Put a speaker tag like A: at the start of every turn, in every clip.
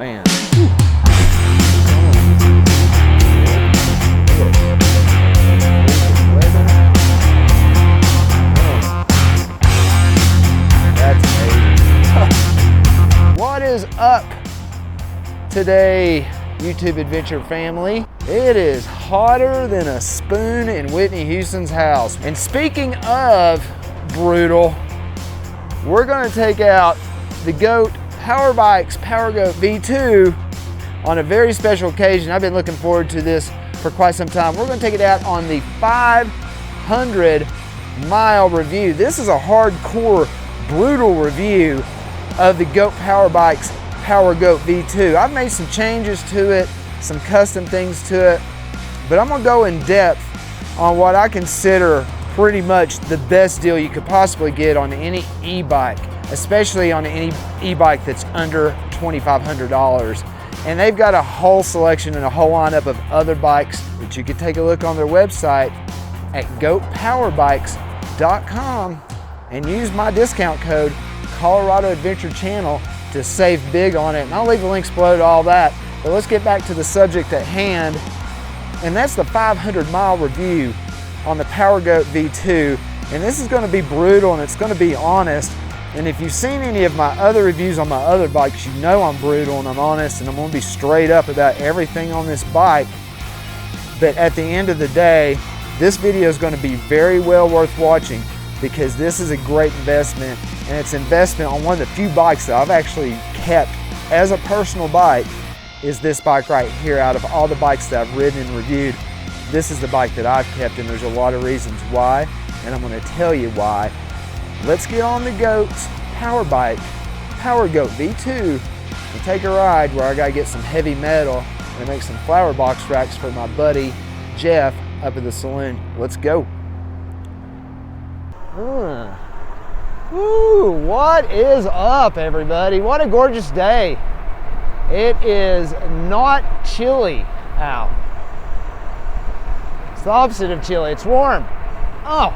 A: Man. That's amazing. What is up today, YouTube Adventure family? It is hotter than a spoon in Whitney Houston's house. And speaking of brutal, we're gonna take out the GOAT Power Bikes PowerGoat V2 on a very special occasion. I've been looking forward to this for quite some time. We're gonna take it out on the 500-mile review. This is a hardcore, brutal review of the GOAT Power Bikes PowerGoat V2. I've made some changes to it, some custom things to it, but I'm gonna go in depth on what I consider pretty much the best deal you could possibly get on any e-bike, especially on any e-bike that's under $2,500. And they've got a whole selection and a whole lineup of other bikes that you can take a look on their website at goatpowerbikes.com and use my discount code Colorado Adventure Channel to save big on it. And I'll leave the links below to all that. But let's get back to the subject at hand, and that's the 500-mile review on the PowerGoat V2. And this is going to be brutal and it's going to be honest. And if you've seen any of my other reviews on my other bikes, you know I'm brutal and I'm honest and I'm going to be straight up about everything on this bike. But at the end of the day, this video is going to be very well worth watching because this is a great investment, and it's an investment on one of the few bikes that I've actually kept as a personal bike. Is this bike right here. Out of all the bikes that I've ridden and reviewed, this is the bike that I've kept, and there's a lot of reasons why, and I'm going to tell you why. Let's get on the GOAT's Power Bike PowerGoat V2 and take a ride where I got to get some heavy metal and make some flower box racks for my buddy Jeff up at the saloon. Let's go. Ooh, what is up, everybody? What a gorgeous day. It is not chilly out. It's the opposite of chilly. It's warm. Oh,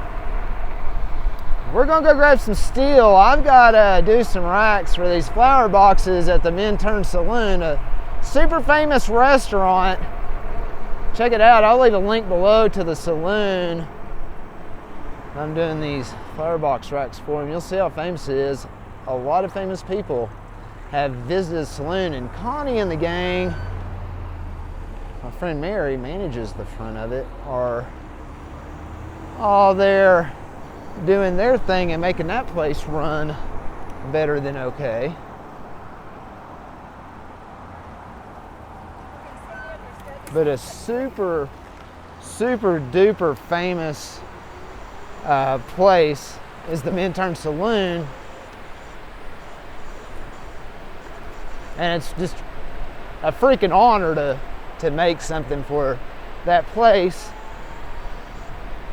A: we're gonna go grab some steel. I've got to do some racks for these flower boxes at the Minturn Saloon, a super famous restaurant. Check it out. I'll leave a link below to the saloon. I'm doing these flower box racks for them. You'll see how famous it is. A lot of famous people have visited the saloon, and Connie and the gang, my friend Mary manages the front of it, are all there doing their thing and making that place run better than okay. But a super duper famous place is the Minturn Saloon, and it's just a freaking honor to make something for that place,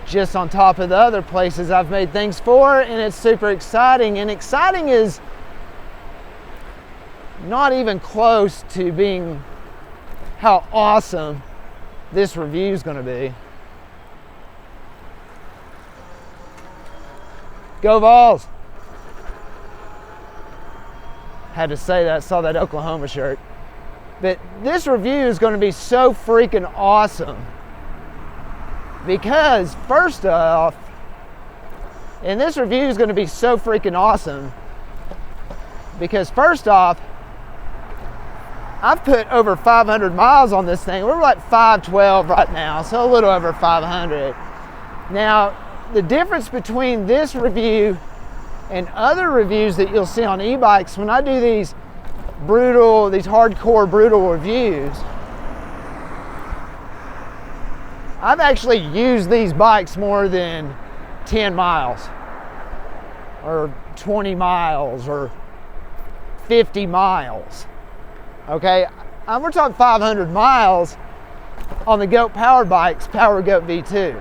A: just on top of the other places I've made things for. And it's super exciting, and exciting is not even close to being how awesome this review is going to be. Go Vols! Had to say that, saw that Oklahoma shirt. But this review is going to be so freaking awesome because, first off, and this review is going to be so freaking awesome because, first off, I've put over 500 miles on this thing. We're like 512 right now, so a little over 500. Now, the difference between this review and other reviews that you'll see on e-bikes, when I do these hardcore brutal reviews, I've actually used these bikes more than 10 miles or 20 miles or 50 miles. Okay, we're talking 500 miles on the GOAT Power Bikes PowerGoat V2.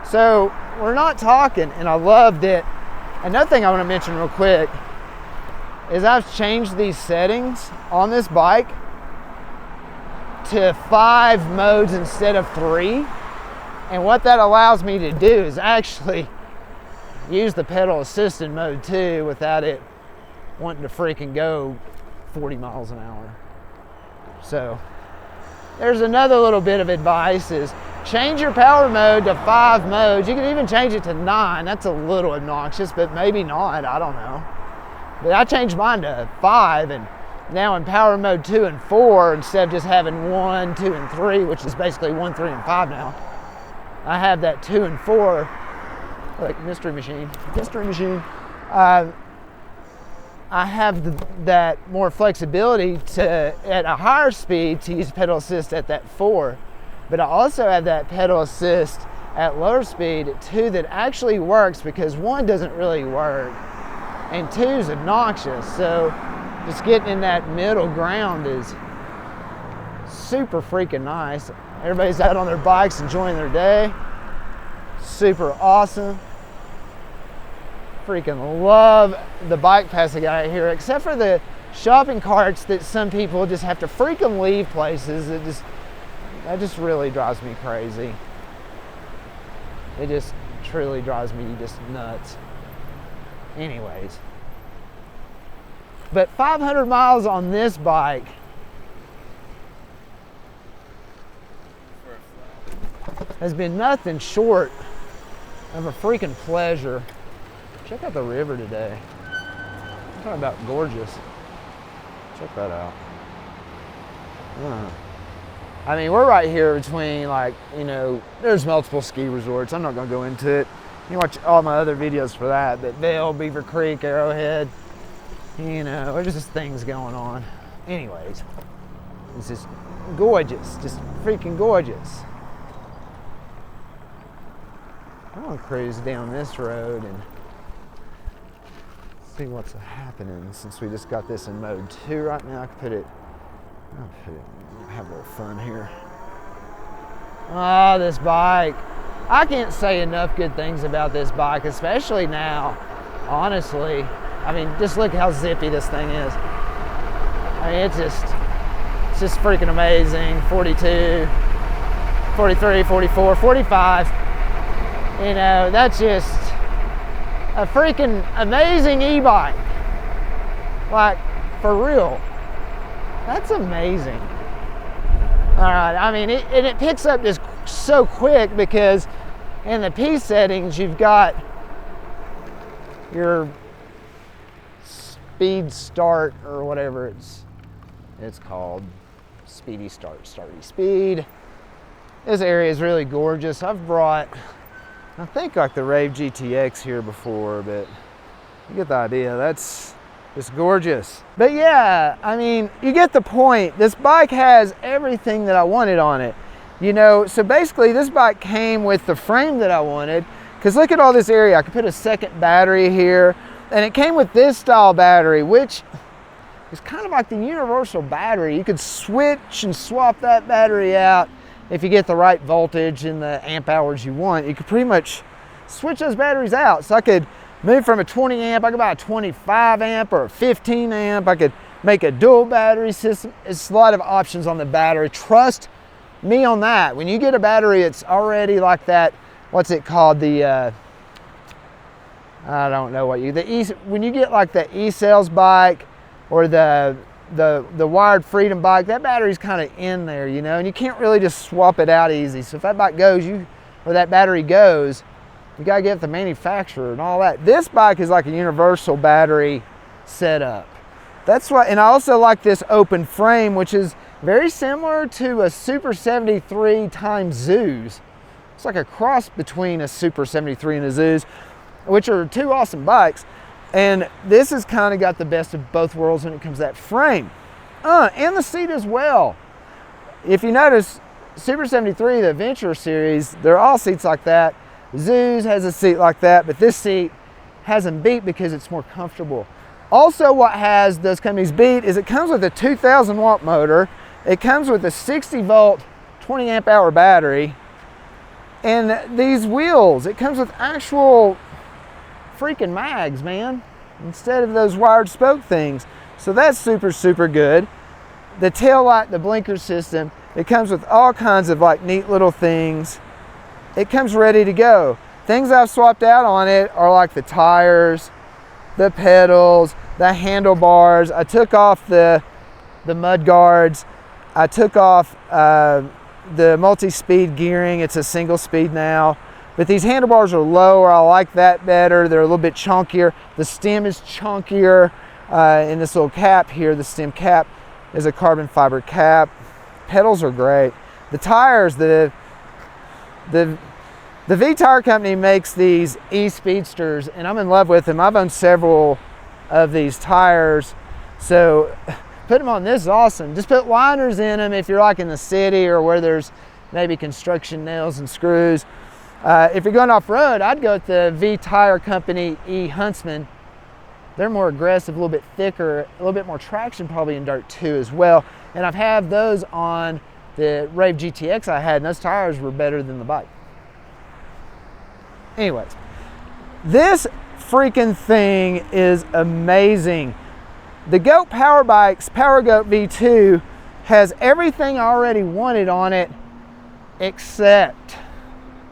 A: So we're not talking, and I loved it. Another thing I want to mention real quick is I've changed these settings on this bike to 5 modes instead of 3. And what that allows me to do is actually use the pedal assisted mode too without it wanting to freaking go 40 miles an hour. So there's another little bit of advice is change your power mode to 5 modes. You can even change it to 9. That's a little obnoxious, but maybe not, I don't know. But I changed mine to 5, and now in power mode 2 and 4, instead of just having 1, 2, and 3, which is basically 1, 3, and 5 now, I have that 2 and 4, like mystery machine. I have that more flexibility to, at a higher speed, to use pedal assist at that 4. But I also have that pedal assist at lower speed too that actually works, because 1 doesn't really work and 2 is obnoxious. So just getting in that middle ground is super freaking nice. Everybody's out on their bikes enjoying their day. Super awesome. Freaking love the bike pass I got here, except for the shopping carts that some people just have to freaking leave places. That just really drives me crazy. It just truly drives me just nuts. Anyways, but 500 miles on this bike has been nothing short of a freaking pleasure. Check out the river today. I'm talking about gorgeous. Check that out. I mean, we're right here between, like, you know, there's multiple ski resorts. I'm not going to go into it. You can watch all my other videos for that. But Vail, Beaver Creek, Arrowhead, you know, there's just things going on. Anyways, it's just gorgeous. Just freaking gorgeous. I want to cruise down this road and see what's happening, since we just got this in mode 2 right now. I'll put it, have a little fun here. Oh, this bike. I can't say enough good things about this bike, especially now, honestly. I mean, just look how zippy this thing is. I mean, it's just freaking amazing. 42, 43, 44, 45. You know, that's just a freaking amazing e-bike. Like, for real. That's amazing. All right, I mean, it picks up just so quick, because in the P settings, you've got your speed start, or whatever it's called. Speedy start, starty speed. This area is really gorgeous. I've brought, I think, like the Rave GTX here before, but you get the idea. That's just gorgeous. But yeah, I mean, you get the point. This bike has everything that I wanted on it. You know, so basically this bike came with the frame that I wanted, because look at all this area. I could put a second battery here, and it came with this style battery, which is kind of like the universal battery. You could switch and swap that battery out if you get the right voltage and the amp hours you want. You could pretty much switch those batteries out. So I could move from a 20 amp, I could buy a 25 amp or a 15 amp. I could make a dual battery system. It's a lot of options on the battery. Trust me on that. When you get a battery, it's already like that, what's it called? The, I don't know what when you get like the E-Cells bike or the Wired Freedom bike, that battery's kind of in there, you know, and you can't really just swap it out easy. So if that bike goes, or that battery goes, you gotta get the manufacturer and all that. This bike is like a universal battery setup. That's why, and I also like this open frame, which is very similar to a Super 73 times Zeus. It's like a cross between a Super 73 and a Zeus, which are two awesome bikes. And this has kind of got the best of both worlds when it comes to that frame. And the seat as well. If you notice, Super 73, the Adventure series, they're all seats like that. Zeus has a seat like that, but this seat has them beat because it's more comfortable. Also, what has those companies beat is it comes with a 2,000 watt motor. It comes with a 60 volt, 20 amp hour battery. And these wheels, it comes with actual freaking mags, man, instead of those wired spoke things. So that's super, super good. The tail light, the blinker system, it comes with all kinds of like neat little things. It comes ready to go. Things I've swapped out on it are like the tires, the pedals, the handlebars. I took off the mud guards. I took off the multi-speed gearing. It's a single speed now. But these handlebars are lower. I like that better. They're a little bit chunkier. The stem is chunkier. In this little cap here, the stem cap is a carbon fiber cap. Pedals are great. The tires, the V Tire Company makes these e-Speedsters, and I'm in love with them. I've owned several of these tires. So put them on, this is awesome. Just put liners in them if you're like in the city or where there's maybe construction nails and screws. If you're going off-road, I'd go with the V Tire Company E-Huntsman. They're more aggressive, a little bit thicker, a little bit more traction probably in dirt too as well. And I've had those on the Rave GTX I had, and those tires were better than the bike. Anyways, this freaking thing is amazing. The Goat Power Bikes PowerGoat V2 has everything I already wanted on it except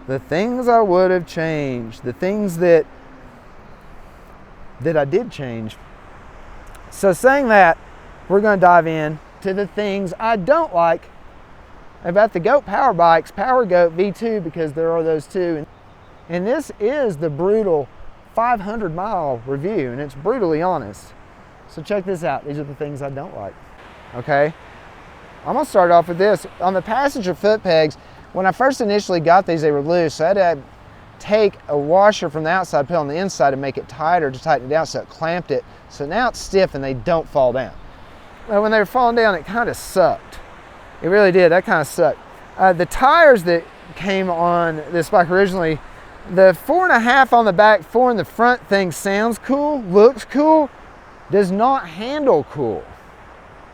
A: the things I would have changed, the things that I did change. So saying that, we're going to dive in to the things I don't like about the Goat Power Bikes PowerGoat V2, because there are those too. And this is the brutal 500-mile review, and it's brutally honest. So check this out. These are the things I don't like. Okay, I'm gonna start off with this. On the passenger foot pegs, when I first initially got these, they were loose. So I had to take a washer from the outside, put it on the inside, and make it tighter to tighten it down, so it clamped it. So now it's stiff and they don't fall down. Well, when they were falling down, it kind of sucked. It really did. That kind of sucked. The tires that came on this bike originally, the 4.5 on the back, 4 in the front thing sounds cool, looks cool, does not handle cool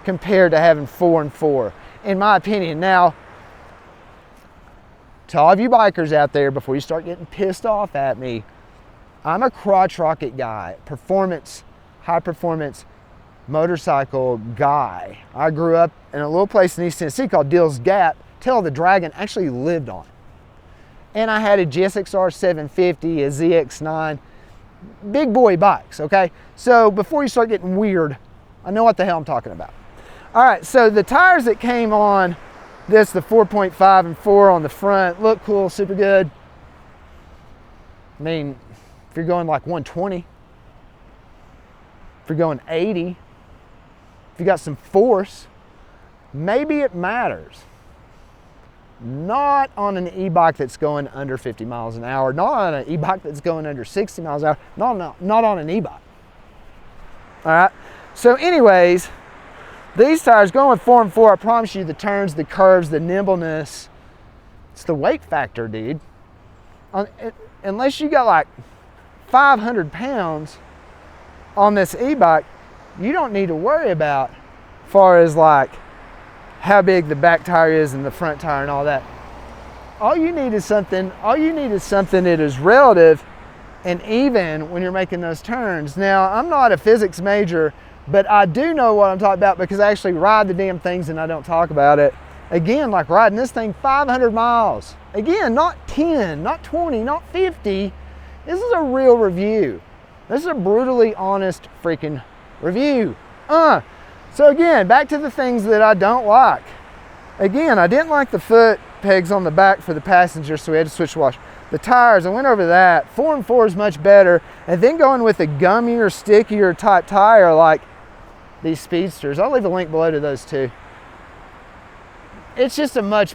A: compared to having 4 and 4, in my opinion. Now, to all of you bikers out there, before you start getting pissed off at me, I'm a crotch rocket guy, performance, high performance motorcycle guy. I grew up in a little place in East Tennessee called Dill's Gap. Tail of the Dragon actually lived on it. And I had a GSXR 750, a ZX9, big boy bikes, okay? So before you start getting weird, I know what the hell I'm talking about. All right, so the tires that came on this, the 4.5 and 4 on the front, look cool, super good. I mean, if you're going like 120, if you're going 80, if you got some force, maybe it matters. Not on an e-bike that's going under 50 miles an hour, not on an e-bike that's going under 60 miles an hour, not on an e-bike. All right, so anyways, these tires going with 4 and 4, I promise you, the turns, the curves, the nimbleness, it's the weight factor, dude. Unless you got like 500 pounds on this e-bike, you don't need to worry about as far as like how big the back tire is and the front tire and all that. All you need is something that is relative and even when you're making those turns. Now, I'm not a physics major, but I do know what I'm talking about because I actually ride the damn things and I don't talk about it. Again, like riding this thing 500 miles. Again, not 10, not 20, not 50. This is a real review. This is a brutally honest freaking review. So again, back to the things that I don't like. Again, I didn't like the foot pegs on the back for the passenger, so we had to switch wash. The tires, I went over that. 4 and 4 is much better. And then going with a gummier, stickier type tire like these Speedsters. I'll leave a link below to those too. It's just a much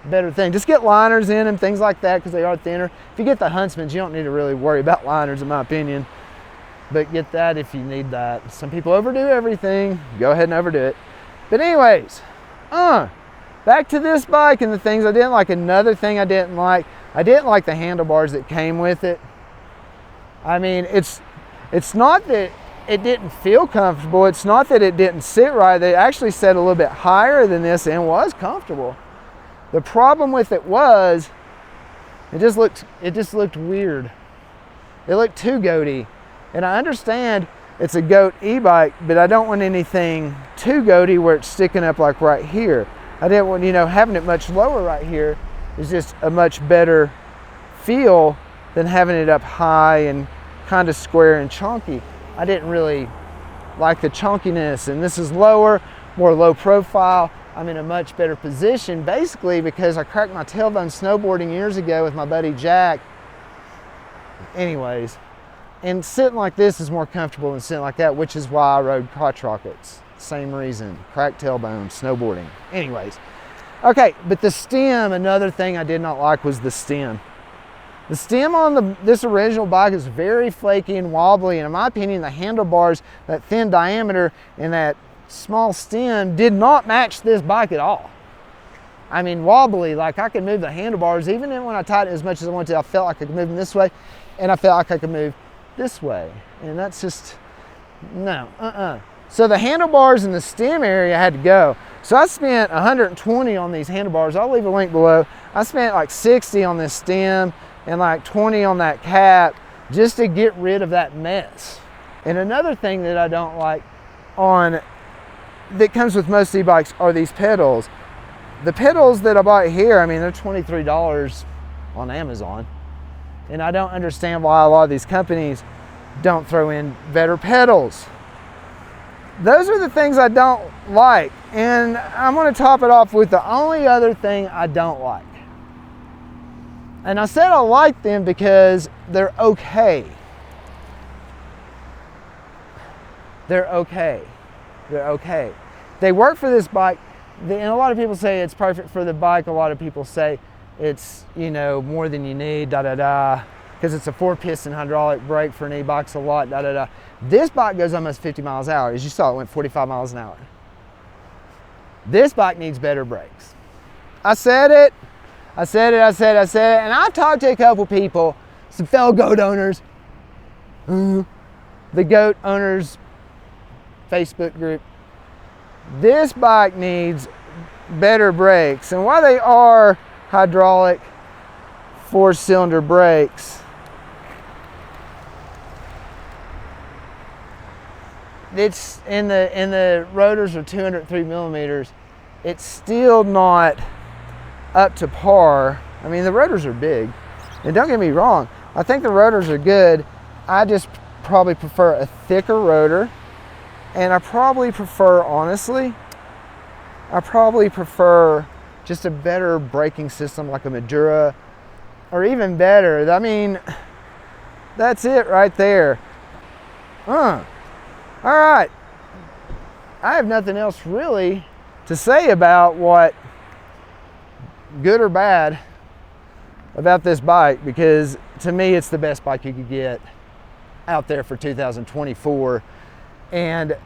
A: better thing. Just get liners in them, things like that, because they are thinner. If you get the Huntsmans, you don't need to really worry about liners, in my opinion. But get that if you need that. Some people overdo everything. Go ahead and overdo it. But anyways, back to this bike and the things I didn't like. Another thing I didn't like the handlebars that came with it. I mean, it's not that it didn't feel comfortable. It's not that it didn't sit right. They actually sat a little bit higher than this and was comfortable. The problem with it was, it just looked weird. It looked too goaty. And I understand it's a goat e-bike, but I don't want anything too goaty where it's sticking up like right here. I didn't want, having it much lower right here is just a much better feel than having it up high and kind of square and chunky. I didn't really like the chunkiness, and this is lower, more low profile. I'm in a much better position, basically because I cracked my tailbone snowboarding years ago with my buddy Jack. Anyways, and sitting like this is more comfortable than sitting like that, which is why I rode crotch rockets. Same reason, cracked tailbone, snowboarding. Anyways, okay, but the stem, another thing I did not like was the stem. The stem on this original bike is very flaky and wobbly, and in my opinion, the handlebars, that thin diameter and that small stem did not match this bike at all. I mean, wobbly, like I could move the handlebars, even when I tightened it as much as I wanted to, I felt like I could move them this way, and I felt like I could move this way, and that's just, no, So the handlebars and the stem area had to go. So I spent 120 on these handlebars. I'll leave a link below. I spent like 60 on this stem and like 20 on that cap just to get rid of that mess. And another thing that I don't like that comes with most e-bikes are these pedals. The pedals that I bought here, I mean, they're $23 on Amazon. And I don't understand why a lot of these companies don't throw in better pedals. Those are the things I don't like. And I'm going to top it off with the only other thing I don't like. And I said I like them because they're okay. They're okay. They're okay. They work for this bike. And a lot of people say it's perfect for the bike. A lot of people say it's, you know, more than you need, because it's a 4-piston hydraulic brake for an e-bike's a lot, This bike goes almost 50 miles an hour. As you saw, it went 45 miles an hour. This bike needs better brakes. I said it, and I've talked to a couple people, some fellow goat owners, the goat owners Facebook group. This bike needs better brakes, and while they are hydraulic 4-cylinder brakes, it's in the rotors are 203 millimeters. It's still not up to par. I mean, the rotors are big, and don't get me wrong, I think the rotors are good. I just probably prefer a thicker rotor, and I probably prefer, honestly, just a better braking system like a Madura, or even better. I mean, that's it right there. All right. I have nothing else really to say about what good or bad about this bike, because to me it's the best bike you could get out there for 2024. And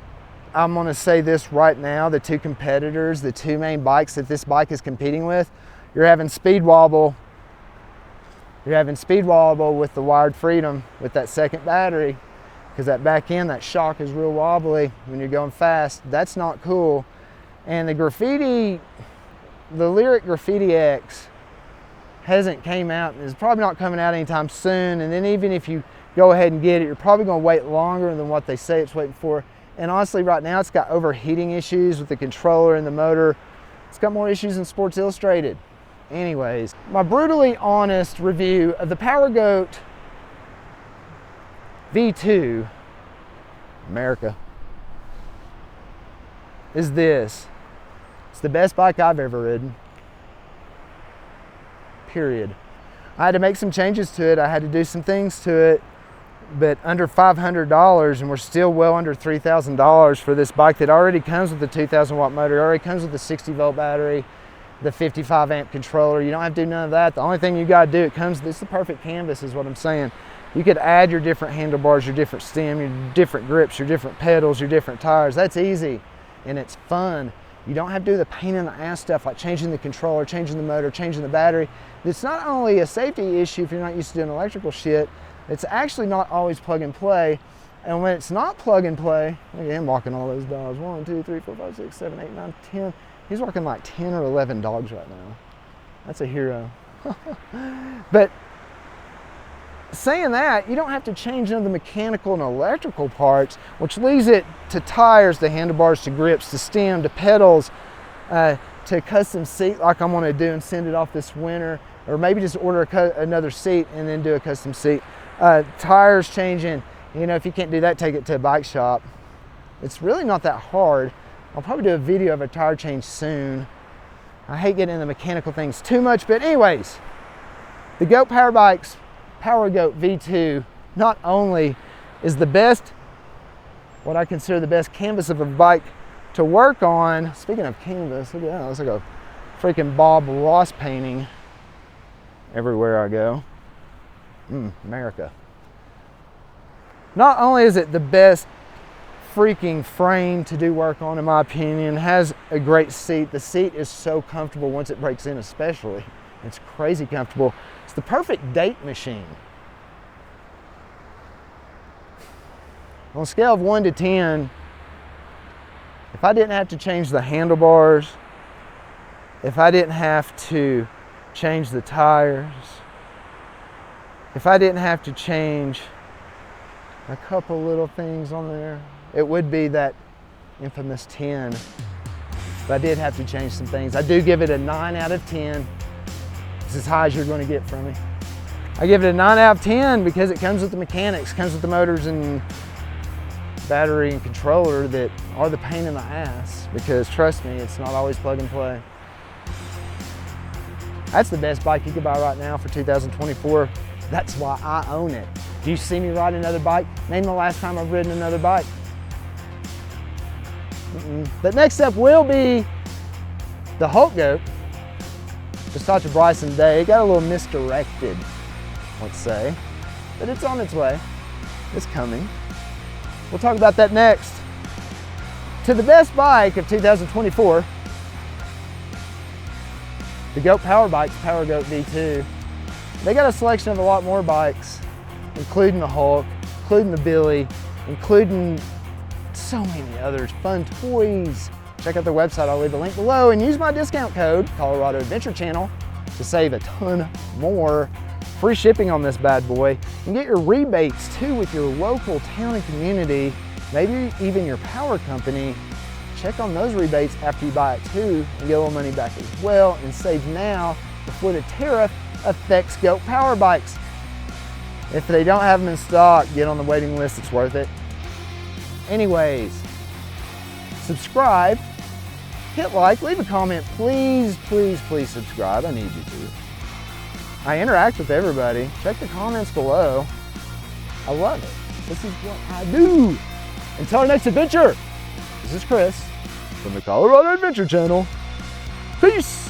A: I'm going to say this right now, the two competitors, the two main bikes that this bike is competing with, you're having speed wobble with the Wired Freedom with that second battery, because that back end, that shock is real wobbly when you're going fast. That's not cool. And the Lyric Graffiti X hasn't came out, and is probably not coming out anytime soon. And then even if you go ahead and get it, you're probably going to wait longer than what they say it's waiting for. And honestly, right now it's got overheating issues with the controller and the motor. It's got more issues than Sports Illustrated. Anyways, my brutally honest review of the PowerGoat V2 America is this. It's the best bike I've ever ridden. Period. I had to make some changes to it. I had to do some things to it, but under $500, and we're still well under $3,000 for this bike that already comes with the 2,000 watt motor, it already comes with the 60 volt battery, the 55 amp controller. You don't have to do none of that. The only thing you got to do, this is the perfect canvas is what I'm saying. You could add your different handlebars, your different stem, your different grips, your different pedals, your different tires. That's easy, and it's fun. You don't have to do the pain in the ass stuff like changing the controller, changing the motor, changing the battery. It's not only a safety issue if you're not used to doing electrical shit, it's actually not always plug and play. And when it's not plug and play, look at him walking all those dogs. 1, 2, 3, 4, 5, 6, 7, 8, 9, 10. He's walking like 10 or 11 dogs right now. That's a hero. But saying that, you don't have to change none of the mechanical and electrical parts, which leaves it to tires, to handlebars, to grips, to stem, to pedals, to custom seat like I'm going to do and send it off this winter, or maybe just order another seat and then do a custom seat. Tires changing, you know, if you can't do that, take it to a bike shop. It's really not that hard. I'll probably do a video of a tire change soon. I hate getting into mechanical things too much, but anyways, the Goat Power Bikes Power Goat V2 not only is the best, what I consider the best canvas of a bike to work on. Speaking of canvas, look at that, it looks like a freaking Bob Ross painting everywhere I go. America. Not only is it the best freaking frame to do work on, in my opinion, has a great seat. The seat is so comfortable once it breaks in, especially. It's crazy comfortable. It's the perfect date machine. On a scale of 1 to 10, if I didn't have to change the handlebars, if I didn't have to change the tires, if I didn't have to change a couple little things on there, it would be that infamous 10. But I did have to change some things. I do give it a 9 out of 10. It's as high as you're going to get from me. I give it a 9 out of 10 because it comes with the mechanics, comes with the motors and battery and controller that are the pain in the ass, because trust me, it's not always plug and play. That's the best bike you could buy right now for 2024. That's why I own it. Do you see me ride another bike? Name the last time I've ridden another bike. But next up will be the Hulk Goat. Just talked to Bryson Day. It got a little misdirected, let's say, but it's on its way. It's coming. We'll talk about that next. To the best bike of 2024, the Goat Power Bikes Power Goat V2. They got a selection of a lot more bikes, including the Hulk, including the Billy, including so many others, fun toys. Check out their website, I'll leave a link below, and use my discount code, Colorado Adventure Channel, to save a ton more. Free shipping on this bad boy. And get your rebates too with your local town and community, maybe even your power company. Check on those rebates after you buy it too, and get a little money back as well, and save now before the tariff affects Goat Power Bikes. If they don't have them in stock, get on the waiting list, it's worth it. Anyways, subscribe, hit like, leave a comment, please, please, please subscribe, I need you to. I interact with everybody, check the comments below. I love it, this is what I do. Until our next adventure, this is Chris from the Colorado Adventure Channel. Peace.